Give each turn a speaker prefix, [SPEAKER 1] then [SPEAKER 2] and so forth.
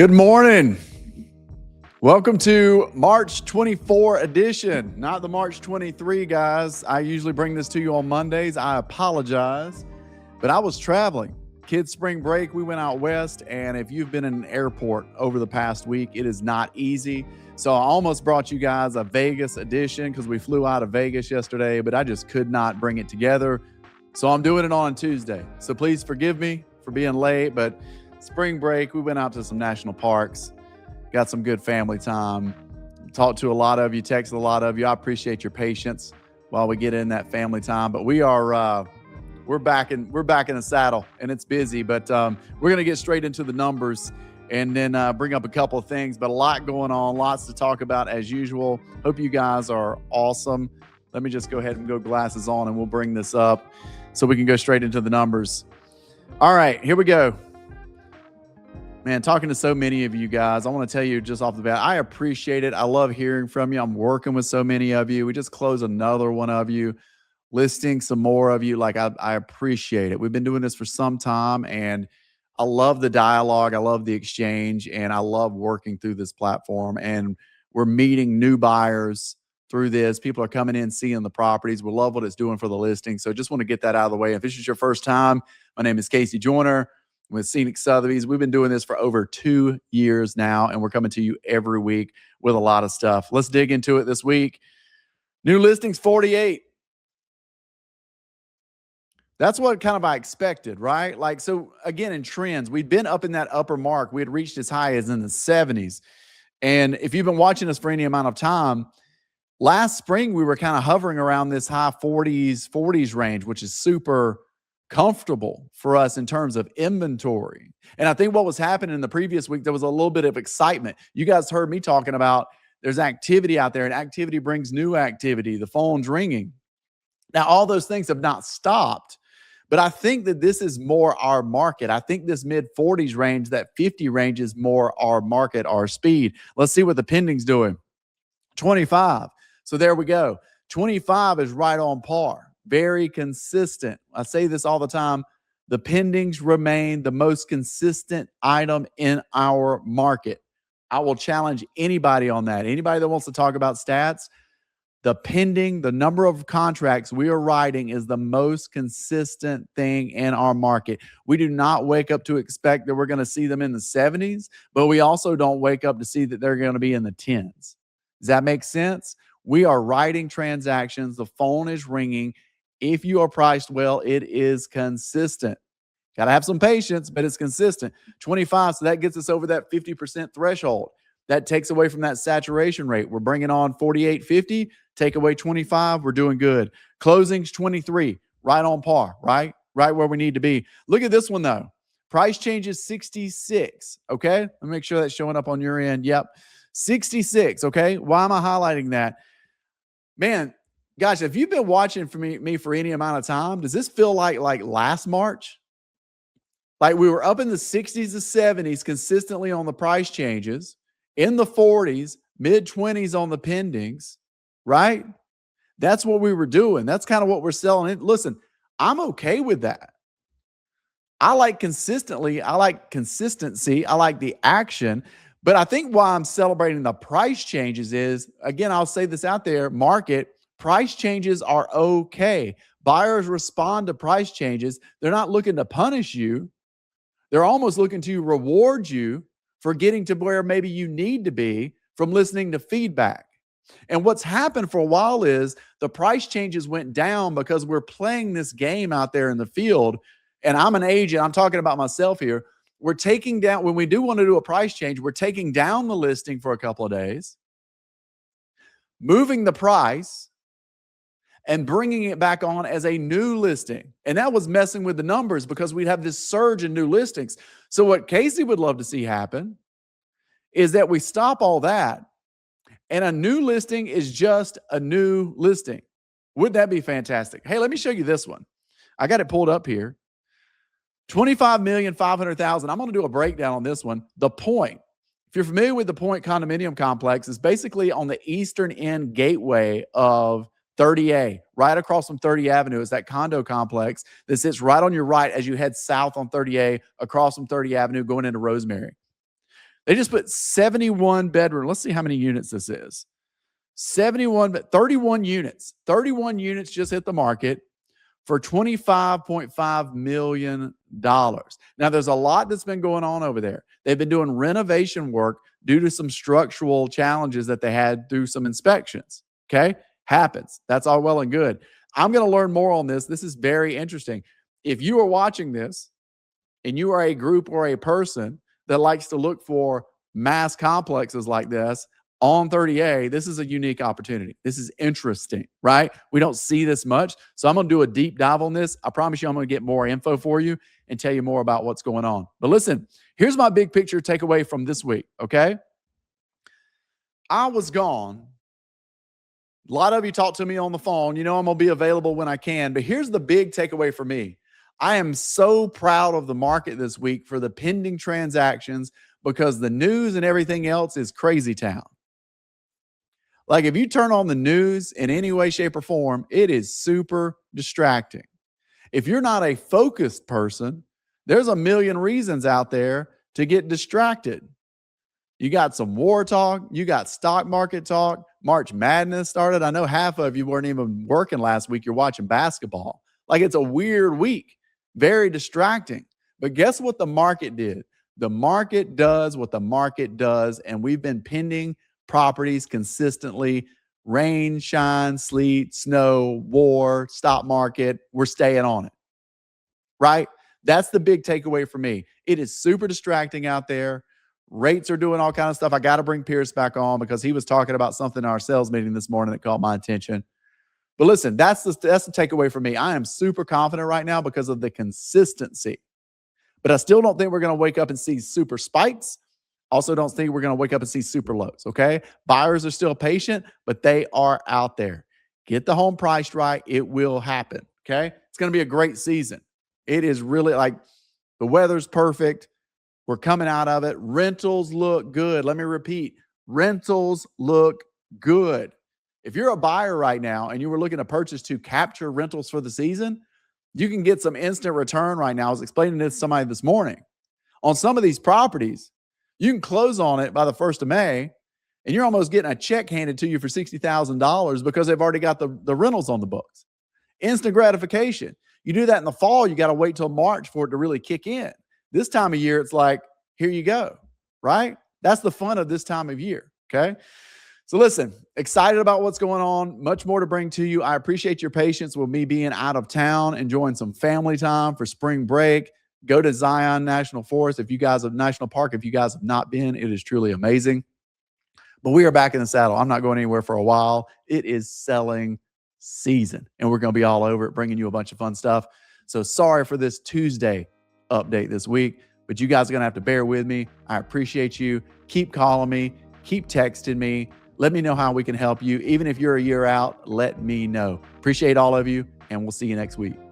[SPEAKER 1] Good morning. Welcome to March 24 edition, not the March 23, guys. I usually bring this to you on Mondays. I apologize, but I was traveling. Kids' spring break, we went out west, and if you've been in an airport over the past week, it is not easy. So I almost brought you guys a Vegas edition because we flew out of Vegas yesterday, but I just could not bring it together. So I'm doing it on Tuesday. So please forgive me for being late, but spring break, we went out to some national parks, got some good family time, talked to a lot of you, texted a lot of you. I appreciate your patience while we get in that family time, but we're back in the saddle and it's busy, but we're going to get straight into the numbers and then bring up a couple of things, but a lot going on, lots to talk about as usual. Hope you guys are awesome. Let me just go ahead and go glasses on and we'll bring this up so we can go straight into the numbers. All right, here we go. Man, talking to so many of you guys, I want to tell you just off the bat, I appreciate it. I love hearing from you. I'm working with so many of you. We just closed another one of you, listing some more of you. Like, I appreciate it. We've been doing this for some time, and I love the dialogue. I love the exchange, and I love working through this platform. And we're meeting new buyers through this. People are coming in, seeing the properties. We love what it's doing for the listing. So just want to get that out of the way. If this is your first time, my name is Casey Joyner with Scenic Sotheby's. We've been doing this for over 2 years now, and we're coming to you every week with a lot of stuff. Let's dig into it this week. New listings, 48. That's what kind of I expected, right? Like, so again, in trends, we'd been up in that upper mark. We had reached as high as in the 70s. And if you've been watching us for any amount of time, last spring, we were kind of hovering around this high 40s range, which is super comfortable for us in terms of inventory. And I think what was happening in the previous week, there was a little bit of excitement. You guys heard me talking about there's activity out there, and activity brings new activity. The phone's ringing. Now, all those things have not stopped, but I think that this is more our market. I think this mid 40s range, that 50 range is more our market, our speed. Let's see what the pending's doing. 25. So there we go. 25 is right on par. Very consistent. I say this all the time. The pendings remain the most consistent item in our market. I will challenge anybody on that. Anybody that wants to talk about stats, the pending, the number of contracts we are writing is the most consistent thing in our market. We do not wake up to expect that we're going to see them in the 70s, but we also don't wake up to see that they're going to be in the 10s. Does that make sense? We are writing transactions. The phone is ringing. If you are priced well, it is consistent. Got to have some patience, but it's consistent. 25, so that gets us over that 50% threshold. That takes away from that saturation rate. We're bringing on 48, 50, take away 25, we're doing good. Closings, 23, right on par, right? Right where we need to be. Look at this one, though. Price changes 66, okay? Let me make sure that's showing up on your end. Yep, 66, okay? Why am I highlighting that? Man, gosh, if you've been watching for me for any amount of time, does this feel like last March? Like we were up in the 60s to 70s consistently on the price changes, in the 40s, mid-20s on the pendings, right? That's what we were doing. That's kind of what we're selling. Listen, I'm okay with that. I like consistency. I like the action. But I think why I'm celebrating the price changes is, again, I'll say this out there, market, price changes are okay. Buyers respond to price changes. They're not looking to punish you. They're almost looking to reward you for getting to where maybe you need to be from listening to feedback. And what's happened for a while is the price changes went down because we're playing this game out there in the field. And I'm an agent. I'm talking about myself here. We're taking down, when we do want to do a price change, we're taking down the listing for a couple of days, moving the price, and bringing it back on as a new listing. And that was messing with the numbers because we'd have this surge in new listings. So what Casey would love to see happen is that we stop all that and a new listing is just a new listing. Wouldn't that be fantastic? Hey, let me show you this one. I got it pulled up here. 25,500,000. I'm going to do a breakdown on this one. The Point. If you're familiar with the Point condominium complex, it's basically on the eastern end gateway of 30A, right across from 30 Avenue is that condo complex that sits right on your right as you head south on 30A, across from 30 Avenue, going into Rosemary. They just put 71 bedroom. Let's see how many units this is. 71, but 31 units. 31 units just hit the market for $25.5 million. Now, there's a lot that's been going on over there. They've been doing renovation work due to some structural challenges that they had through some inspections. Okay? Happens. That's all well and good. I'm going to learn more on this. This is very interesting. If you are watching this and you are a group or a person that likes to look for mass complexes like this on 30A, this is a unique opportunity. This is interesting, right? We don't see this much. So I'm going to do a deep dive on this. I promise you I'm going to get more info for you and tell you more about what's going on. But listen, here's my big picture takeaway from this week, okay? I was gone. A lot of you talk to me on the phone. You know I'm going to be available when I can. But here's the big takeaway for me. I am so proud of the market this week for the pending transactions because the news and everything else is crazy town. Like if you turn on the news in any way, shape, or form, it is super distracting. If you're not a focused person, there's a million reasons out there to get distracted. You got some war talk. You got stock market talk. March Madness started. I know half of you weren't even working last week. You're watching basketball. Like it's a weird week. Very distracting. But guess what the market did? The market does what the market does, and we've been pending properties consistently. Rain, shine, sleet, snow, war, stock market. We're staying on it, right? That's the big takeaway for me. It is super distracting out there. Rates are doing all kinds of stuff. I got to bring Pierce back on because he was talking about something in our sales meeting this morning that caught my attention. But listen, that's the takeaway for me. I am super confident right now because of the consistency. But I still don't think we're going to wake up and see super spikes. Also don't think we're going to wake up and see super lows, okay? Buyers are still patient, but they are out there. Get the home priced right. It will happen, okay? It's going to be a great season. It is really like the weather's perfect. We're coming out of it. Rentals look good. Let me repeat. Rentals look good. If you're a buyer right now and you were looking to purchase to capture rentals for the season, you can get some instant return right now. I was explaining this to somebody this morning. On some of these properties, you can close on it by the 1st of May, and you're almost getting a check handed to you for $60,000 because they've already got the rentals on the books. Instant gratification. You do that in the fall, you got to wait till March for it to really kick in. This time of year, it's like, here you go, right? That's the fun of this time of year, okay? So listen, excited about what's going on. Much more to bring to you. I appreciate your patience with me being out of town, enjoying some family time for spring break. Go to Zion National Forest if you guys have National Park. If you guys have not been, it is truly amazing. But we are back in the saddle. I'm not going anywhere for a while. It is selling season, and we're going to be all over it, bringing you a bunch of fun stuff. So sorry for this Tuesday update this week, but you guys are going to have to bear with me. I appreciate you. Keep calling me. Keep texting me. Let me know how we can help you. Even if you're a year out, let me know. Appreciate all of you, and we'll see you next week.